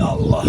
Allah.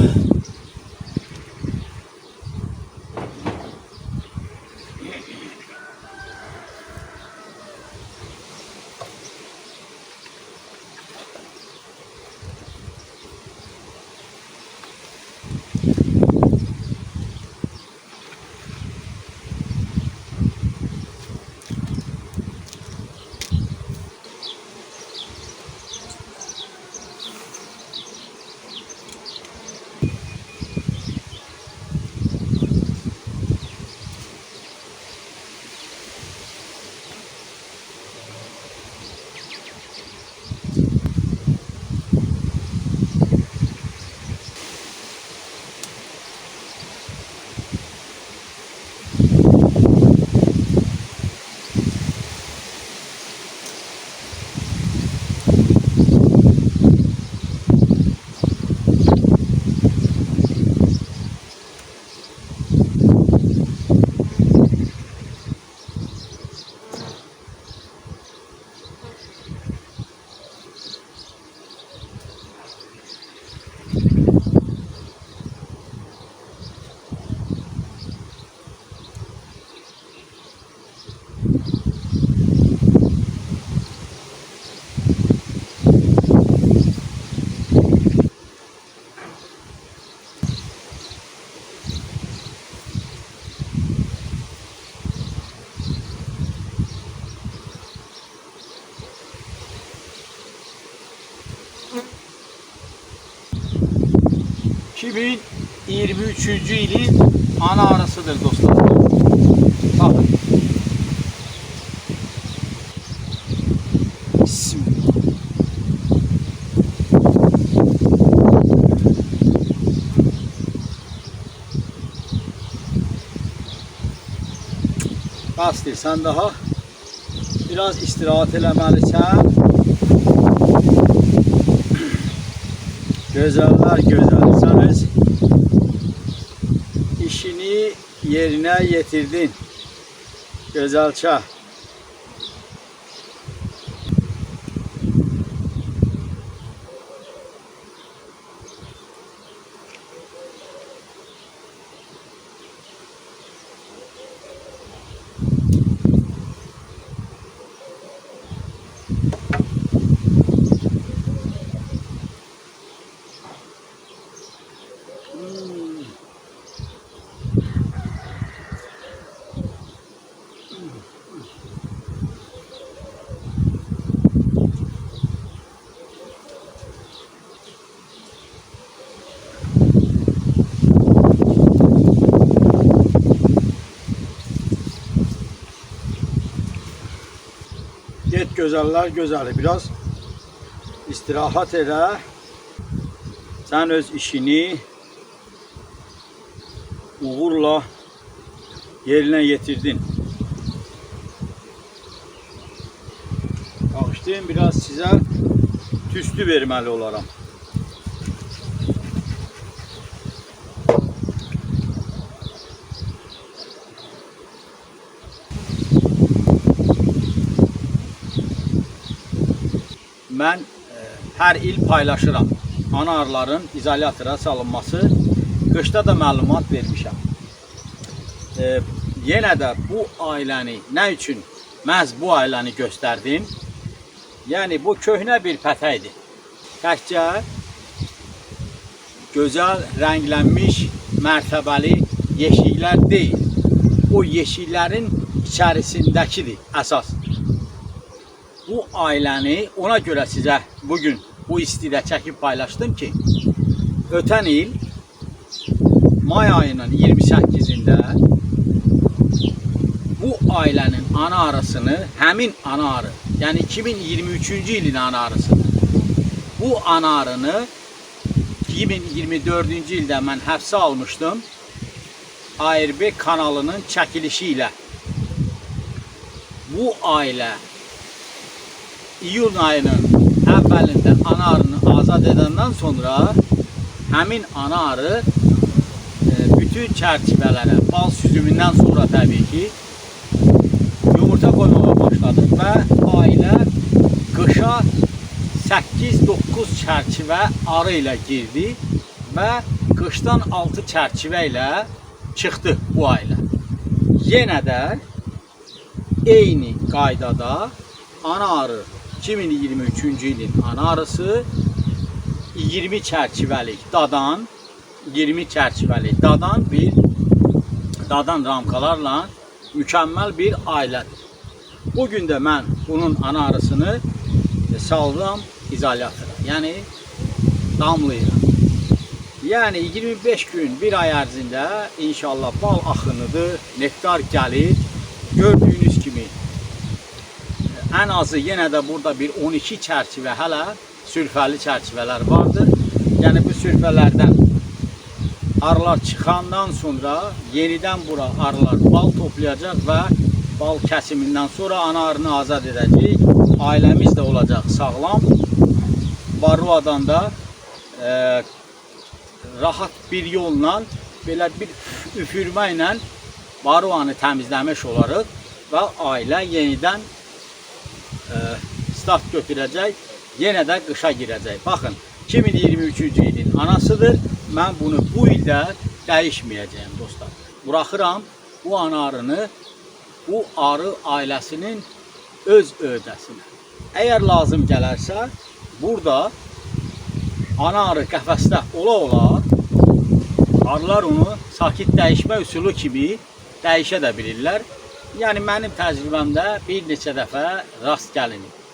2023 ilin ana arasıdır dostlar. Bakın. Bismillah. Bastır, sen daha biraz istirahat eləməlisən. Gözəller gözəl. Sen öz işini yerine getirdin. Gözəlçə. Get gözəller gözəli, biraz istirahat elə. Sen öz işini uğurla yerine getirdin. Bağışlayın, biraz size tüstü verməli olaram. Mən hər il paylaşıram. Ana arıların izolyatora salınması, qışda da məlumat vermişəm. Yenə də bu ailəni, nə üçün məhz bu ailəni göstərdim? Yəni bu köhnə bir pətəkdir. Təkcə gözəl, rənglənmiş, mərtəbəli yeşiklər deyil. O yeşiklərin içərisindəkidir əsas. Bu ailəni ona görə sizə bugün bu istidə çəkib paylaşdım ki, ötən il may ayının 28-də bu ailənin ana arısını, həmin ana arı, yəni 2023-cü ilin ana arısıdır. Bu ana arını 2024-cü ildə mən həbsə almışdım ARB kanalının çəkilişi ilə. Bu ailə iyun ayının əvvəlində ana arını azad edəndən sonra həmin ana arı bütün çərçivələrə, bal süzümündən sonra təbii ki yumurta qoymağa başladı və ailə qışa 8-9 çərçivə arı ilə girdi. və qışdan 6 çərçivə ilə çıxdı bu ailə. Yenə də eyni qaydada ana arı 2023-cü ilin ana arısı 20 çərçivəlik dadan dadan ramkalarla mükəmməl bir ailədir. Bugün də mən bunun ana arısını saldım izolyatora, yəni damlayıram. Yəni 25 gün, bir ay ərzində inşallah bal axınıdır, nektar gəlir. Gördüyünüz kimi ən azı yenə də burada bir 12 çərçivə hələ sürfəli çərçivələr vardır. Yəni bu sürfələrdən arılar çıxandan sonra yenidən bura arılar bal toplayacaq və bal kəsimindən sonra ana arını azad edəcək. Ailəmiz də olacaq sağlam. Varroadan da rahat bir yolla, belə bir üfürmə ilə varroanı təmizləmiş olarıq və ailə yenidən start götürəcək, yenə də qışa girəcək. Baxın, 2023-cü ilin anasıdır. Mən bunu bu ildə dəyişməyəcəyim dostlar. Buraxıram bu ana arını, bu arı ailəsinin öz öhdəsinə. Əgər lazım gələrsə, burada ana arı qəfəsdə ola-ola arılar onu sakit dəyişmə üsulu kimi dəyişə də bilirlər. Yəni mənim təcrübəmdə bir neçə dəfə rast gəlinib.